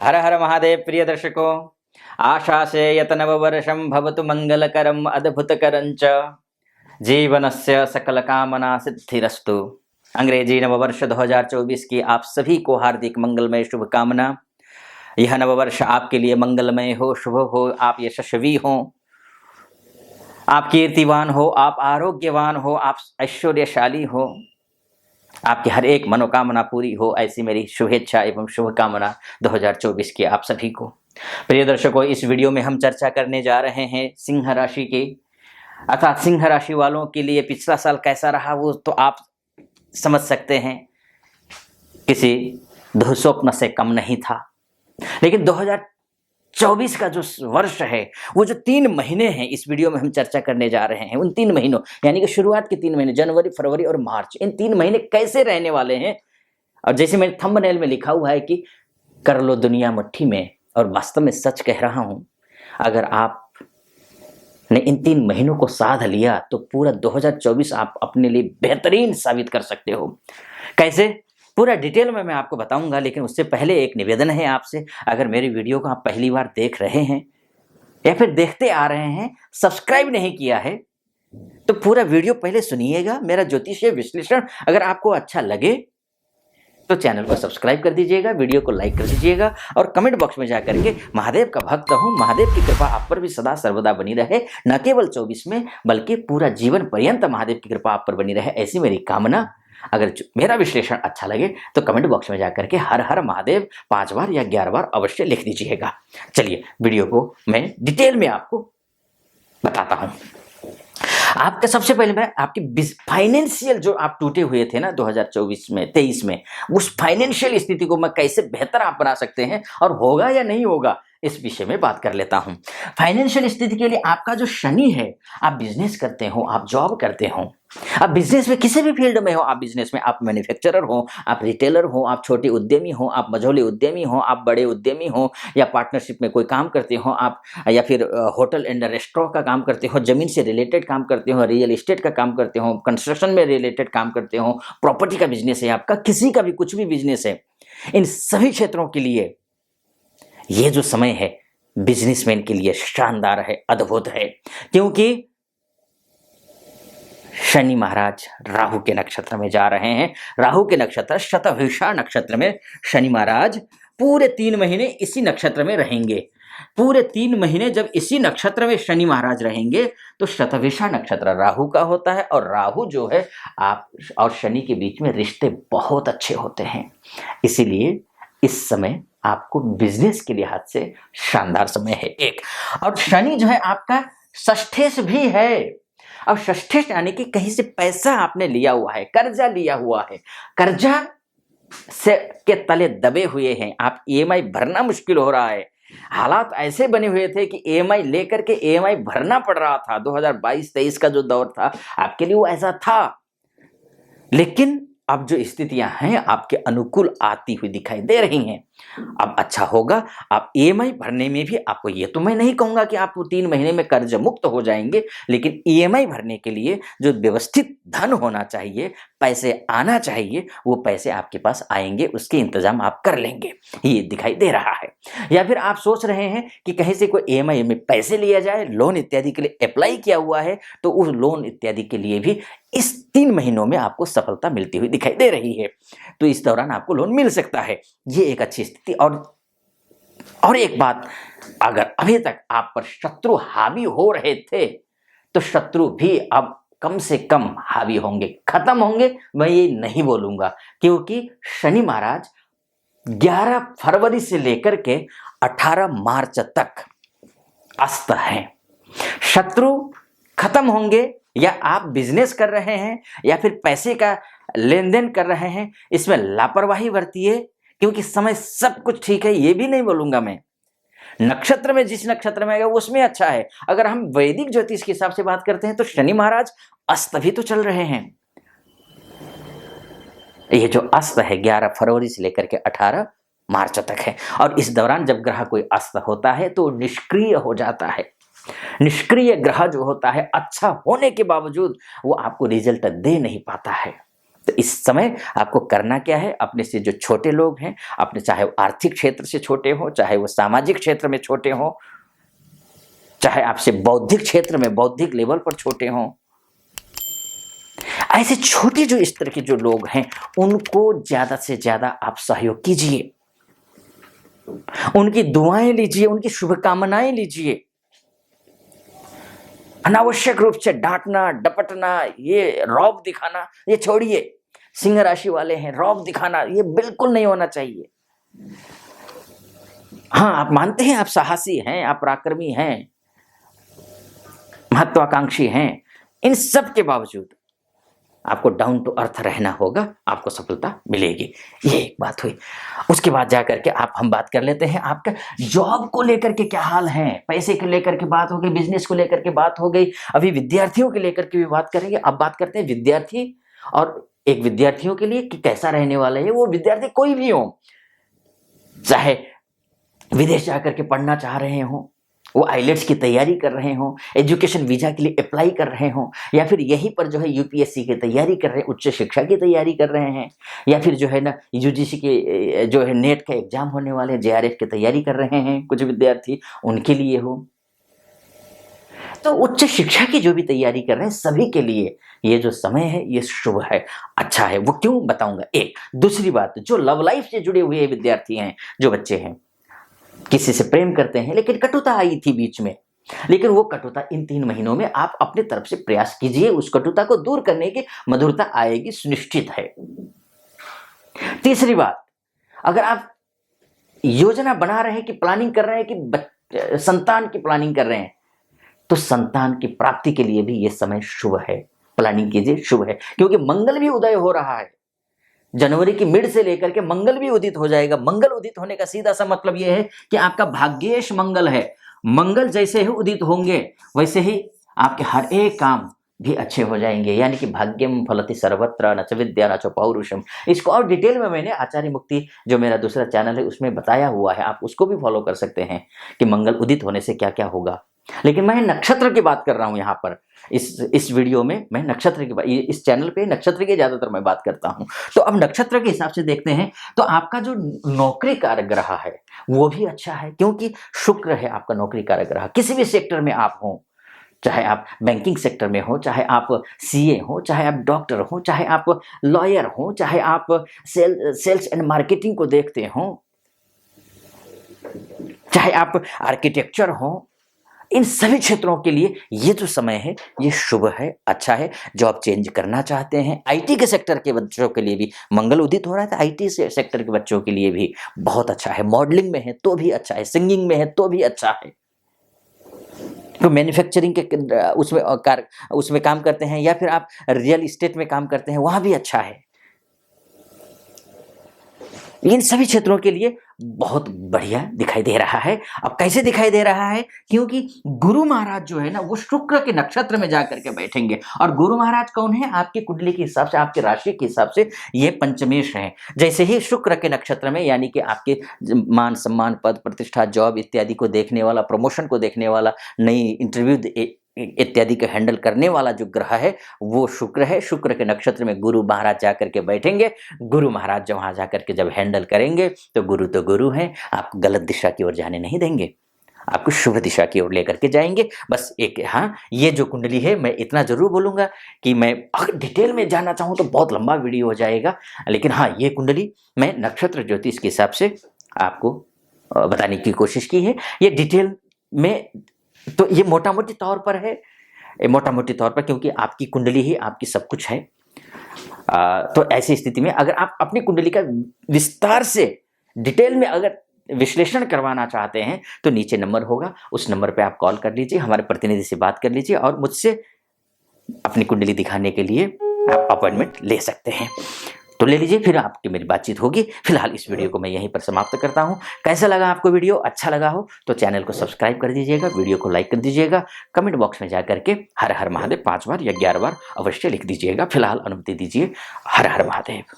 हर हर महादेव। प्रिय दर्शकों, आशा से यत नववर्षं भवतु मंगलकरम अद्भुतकरं च जीवनस्य सकल कामना सिद्धिरस्तु। अंग्रेजी नववर्ष 2024 की आप सभी को हार्दिक मंगलमय शुभकामना। यह नववर्ष आपके लिए मंगलमय हो, शुभ हो, आप यशस्वी हो, आप कीर्तिवान हो, आप आरोग्यवान हो, आप ऐश्वर्यशाली हो, आपकी हर एक मनोकामना पूरी हो, ऐसी मेरी शुभेच्छा एवं शुभकामना 2024 की आप सभी को। प्रिय दर्शकों, इस वीडियो में हम चर्चा करने जा रहे हैं सिंह राशि की, अर्थात सिंह राशि वालों के लिए पिछला साल कैसा रहा वो तो आप समझ सकते हैं, किसी दुःस्वप्न से कम नहीं था। लेकिन 2024 का जो वर्ष है, वो जो 3 महीने हैं इस वीडियो में हम चर्चा करने जा रहे हैं, उन 3 महीनों यानी कि शुरुआत के 3 महीने जनवरी, फरवरी और मार्च, इन 3 महीने कैसे रहने वाले हैं। और जैसे मैंने थंबनेल में लिखा हुआ है कि कर लो दुनिया मुट्ठी में, और वास्तव में सच कह रहा हूं, अगर आपने इन 3 महीनों को साध लिया तो पूरा 2024 आप अपने लिए बेहतरीन साबित कर सकते हो। कैसे, पूरा डिटेल में मैं आपको बताऊंगा। लेकिन उससे पहले एक निवेदन है आपसे, अगर मेरी वीडियो को आप पहली बार देख रहे हैं या फिर देखते आ रहे हैं, सब्सक्राइब नहीं किया है, तो पूरा वीडियो पहले सुनिएगा। मेरा ज्योतिषीय विश्लेषण अगर आपको अच्छा लगे तो चैनल को सब्सक्राइब कर दीजिएगा, वीडियो को लाइक कर दीजिएगा और कमेंट बॉक्स में जाकर के महादेव का भक्त हूं, महादेव की कृपा आप पर भी सदा सर्वदा बनी रहे, न केवल 24 में बल्कि पूरा जीवन पर्यंत महादेव की कृपा आप पर बनी रहे, ऐसी मेरी कामना। अगर मेरा विश्लेषण अच्छा लगे तो कमेंट बॉक्स में जाकर के हर हर महादेव 5 बार या 11 बार अवश्य लिख दीजिएगा। चलिए वीडियो को मैं डिटेल में आपको बताता हूं। आपका सबसे पहले मैं आपकी फाइनेंशियल जो आप टूटे हुए थे ना 2024 में 23 में, उस फाइनेंशियल स्थिति को मैं कैसे बेहतर आप बना सकते हैं और होगा या नहीं होगा, इस विषय में बात कर लेता हूं। फाइनेंशियल स्थिति के लिए आपका जो शनि है, आप बिजनेस करते हो, आप जॉब करते हो, आप बिजनेस में किसी भी फील्ड में हो, आप बिजनेस में, आप मैन्युफैक्चरर हो, आप रिटेलर हो, आप छोटे उद्यमी हो, आप मझोले उद्यमी हो, आप बड़े उद्यमी हो, या पार्टनरशिप में कोई काम करते हो आप, या फिर होटल एंड रेस्टोरेंट का काम करते हो, जमीन से रिलेटेड काम करते हो, रियल एस्टेट का काम करते हो, कंस्ट्रक्शन में रिलेटेड काम करते हो, प्रॉपर्टी का बिजनेस है आपका, किसी का भी कुछ भी बिजनेस है, इन सभी क्षेत्रों के लिए ये जो समय है बिजनेसमैन के लिए शानदार है, अद्भुत है। क्योंकि शनि महाराज राहु के नक्षत्र में जा रहे हैं। राहु के नक्षत्र शतभिषा नक्षत्र में शनि महाराज पूरे 3 महीने इसी नक्षत्र में रहेंगे। पूरे 3 महीने जब इसी नक्षत्र में शनि महाराज रहेंगे तो शतभिषा नक्षत्र राहु का होता है, और राहु जो है आप और शनि के बीच में रिश्ते बहुत अच्छे होते हैं। इसीलिए इस समय आपको बिजनेस के लिहाज से शानदार समय है एक। और शनि जो है आपका षष्ठेश भी है। अब षष्ठेश यानी कि कहीं से पैसा आपने लिया हुआ है, कर्जा लिया हुआ है, कर्जा से के तले दबे हुए हैं, आप ईएमआई भरना मुश्किल हो रहा है। हालात ऐसे बने हुए थे कि ईएमआई लेकर के ईएमआई भरना पड़ रहा था। 2022-23 का जो दौर था आपके लिए वो ऐसा था। लेकिन अब जो स्थितियां हैं आपके अनुकूल आती हुई दिखाई दे रही हैं। अब अच्छा होगा, आप ईएमआई भरने में भी, आपको ये तो मैं नहीं कहूंगा कि आप 3 महीने में कर्ज मुक्त हो जाएंगे, लेकिन ईएमआई भरने के लिए जो व्यवस्थित धन होना चाहिए, पैसे आना चाहिए, वो पैसे आपके पास आएंगे, उसके इंतजाम आप कर लेंगे, ये दिखाई दे रहा है। या फिर आप सोच रहे हैं कि कहीं से कोई ईएमआई में पैसे लिया जाए, लोन इत्यादि के लिए अप्लाई किया हुआ है, तो उस लोन इत्यादि के लिए भी इस 3 महीनों में आपको सफलता मिलती हुई दिखाई दे रही है। तो इस दौरान आपको लोन मिल सकता है, ये एक अच्छी स्थिति। और एक बात, अगर अभी तक आप पर शत्रु हावी हो रहे थे तो शत्रु भी अब कम से कम हावी होंगे, खत्म होंगे, मैं ये नहीं बोलूंगा, क्योंकि शनि महाराज 11 फरवरी से लेकर के 18 मार्च तक अस्त हैं। शत्रु खत्म होंगे, या आप बिजनेस कर रहे हैं या फिर पैसे का लेन देन कर रहे हैं, इसमें लापरवाही बरतिए, क्योंकि समय सब कुछ ठीक है ये भी नहीं बोलूंगा मैं। नक्षत्र में जिस नक्षत्र में आएगा उसमें अच्छा है। अगर हम वैदिक ज्योतिष के हिसाब से बात करते हैं तो शनि महाराज अस्त भी तो चल रहे हैं। ये जो अस्त है 11 फरवरी से लेकर के 18 मार्च तक है, और इस दौरान जब ग्रह कोई अस्त होता है तो निष्क्रिय हो जाता है। निष्क्रिय ग्रह जो होता है अच्छा होने के बावजूद वो आपको रिजल्ट दे नहीं पाता है। तो इस समय आपको करना क्या है, अपने से जो छोटे लोग हैं, अपने चाहे वो आर्थिक क्षेत्र से छोटे हो, चाहे वो सामाजिक क्षेत्र में छोटे हो, चाहे आपसे बौद्धिक क्षेत्र में, बौद्धिक लेवल पर छोटे हों, ऐसे छोटे जो स्तर के जो लोग हैं उनको ज्यादा से ज्यादा आप सहयोग कीजिए, उनकी दुआएं लीजिए, उनकी शुभकामनाएं लीजिए। अनावश्यक रूप से डांटना, डपटना, ये रौब दिखाना ये छोड़िए। सिंह राशि वाले हैं, रौब दिखाना ये बिल्कुल नहीं होना चाहिए। हाँ, आप मानते हैं आप साहसी हैं, आप पराक्रमी हैं, महत्वाकांक्षी हैं, इन सब के बावजूद आपको डाउन टू अर्थ रहना होगा, आपको सफलता मिलेगी। ये एक बात हुई। उसके बाद जाकर के हम बात कर लेते हैं आपका जॉब को लेकर के क्या हाल है। पैसे को लेकर के बात हो गई, बिजनेस को लेकर के बात हो गई, अभी विद्यार्थियों के लेकर के भी बात करेंगे। अब बात करते हैं विद्यार्थी, और एक विद्यार्थियों के लिए कि कैसा रहने वाला है। वो विद्यार्थी कोई भी हो, चाहे विदेश जाकर के पढ़ना चाह रहे हो, वो आइलेट्स की तैयारी कर रहे हो, एजुकेशन वीजा के लिए अप्लाई कर रहे हो, या फिर यहीं पर जो है यूपीएससी की तैयारी कर रहे हैं, उच्च शिक्षा की तैयारी कर रहे हैं, या फिर जो है ना यूजीसी के जो है नेट का एग्जाम होने वाले जेआरएफ की तैयारी कर रहे हैं कुछ विद्यार्थी, उनके लिए हो। तो उच्च शिक्षा की जो भी तैयारी कर रहे हैं सभी के लिए ये जो समय है ये शुभ है, अच्छा है। वो क्यों बताऊंगा। एक दूसरी बात, जो लव लाइफ से जुड़े हुए विद्यार्थी हैं, जो बच्चे हैं, किसी से प्रेम करते हैं लेकिन कटुता आई थी बीच में, लेकिन वो कटुता इन 3 महीनों में आप अपने तरफ से प्रयास कीजिए, उस कटुता को दूर करने की मधुरता आएगी, सुनिश्चित है। तीसरी बात, अगर आप योजना बना रहे हैं कि प्लानिंग कर रहे हैं कि संतान की प्लानिंग कर रहे हैं, तो संतान की प्राप्ति के लिए भी ये समय शुभ है। प्लानिंग कीजिए, शुभ है, क्योंकि मंगल भी उदय हो रहा है। जनवरी की मिड से लेकर के मंगल भी उदित हो जाएगा। मंगल उदित होने का सीधा सा मतलब यह है कि आपका भाग्येश मंगल है। मंगल जैसे ही उदित होंगे वैसे ही आपके हर एक काम भी अच्छे हो जाएंगे। यानी कि भाग्यम फलति सर्वत्र न च विद्या न च पौरुषम। इसको और डिटेल में मैंने आचार्य मुक्ति जो मेरा दूसरा चैनल है उसमें बताया हुआ है, आप उसको भी फॉलो कर सकते हैं कि मंगल उदित होने से क्या क्या होगा। लेकिन मैं नक्षत्र की बात कर रहा हूं यहाँ पर, इस वीडियो में मैं नक्षत्र की, इस चैनल पे नक्षत्र की ज्यादातर मैं बात करता हूं। तो अब नक्षत्र के हिसाब से देखते हैं, तो आपका जो नौकरी कारक ग्रह है वो भी अच्छा है, क्योंकि शुक्र है आपका नौकरी कारक ग्रह। किसी भी सेक्टर में आप हो, चाहे आप बैंकिंग सेक्टर में हो, चाहे आप सीए हो, चाहे आप डॉक्टर हो, चाहे आप लॉयर हो, चाहे आप सेल्स एंड मार्केटिंग को देखते हो, चाहे आप आर्किटेक्चर हो, इन सभी क्षेत्रों के लिए ये जो समय है ये शुभ है, अच्छा है। जॉब चेंज करना चाहते हैं, आईटी के सेक्टर के बच्चों के लिए भी मंगल उदित हो रहा है, तो आईटी सेक्टर के बच्चों के लिए भी बहुत अच्छा है। मॉडलिंग में है तो भी अच्छा है, सिंगिंग में है तो भी अच्छा है, तो मैन्युफैक्चरिंग के उसमें काम करते हैं, या फिर आप रियल एस्टेट में काम करते हैं, वहां भी अच्छा है। इन सभी क्षेत्रों के लिए बहुत बढ़िया दिखाई दे रहा है। अब कैसे दिखाई दे रहा है, क्योंकि गुरु महाराज जो है ना वो शुक्र के नक्षत्र में जाकर के बैठेंगे। और गुरु महाराज कौन है, आपकी कुंडली के हिसाब से, आपकी राशि के हिसाब से ये पंचमेश है। जैसे ही शुक्र के नक्षत्र में, यानी कि आपके मान सम्मान, पद प्रतिष्ठा, जॉब इत्यादि को देखने वाला, प्रमोशन को देखने वाला, नई इंटरव्यू इत्यादि को हैंडल करने वाला जो ग्रह है वो शुक्र है। शुक्र के नक्षत्र में गुरु महाराज जाकर के बैठेंगे। गुरु महाराज जब वहां जाकर के जब हैंडल करेंगे तो गुरु हैं, आपको गलत दिशा की ओर जाने नहीं देंगे, आपको शुभ दिशा की ओर लेकर के जाएंगे। बस एक, हाँ, ये जो कुंडली है मैं इतना जरूर बोलूंगा कि मैं अगर डिटेल में जानना चाहूँ तो बहुत लंबा वीडियो हो जाएगा, लेकिन हाँ, ये कुंडली मैं नक्षत्र ज्योतिष के हिसाब से आपको बताने की कोशिश की है। ये डिटेल में तो ये मोटा मोटी तौर पर है, मोटा मोटी तौर पर, क्योंकि आपकी कुंडली ही आपकी सब कुछ है। तो ऐसी स्थिति में अगर आप अपनी कुंडली का विस्तार से डिटेल में अगर विश्लेषण करवाना चाहते हैं तो नीचे नंबर होगा, उस नंबर पे आप कॉल कर लीजिए, हमारे प्रतिनिधि से बात कर लीजिए और मुझसे अपनी कुंडली दिखाने के लिए आप अपॉइंटमेंट ले सकते हैं। तो ले लीजिए, फिर आपकी मेरी बातचीत होगी। फिलहाल इस वीडियो को मैं यहीं पर समाप्त करता हूं। कैसा लगा आपको वीडियो, अच्छा लगा हो तो चैनल को सब्सक्राइब कर दीजिएगा, वीडियो को लाइक कर दीजिएगा, कमेंट बॉक्स में जाकर के हर हर महादेव 5 बार या 11 बार अवश्य लिख दीजिएगा। फिलहाल अनुमति दीजिए। हर हर महादेव।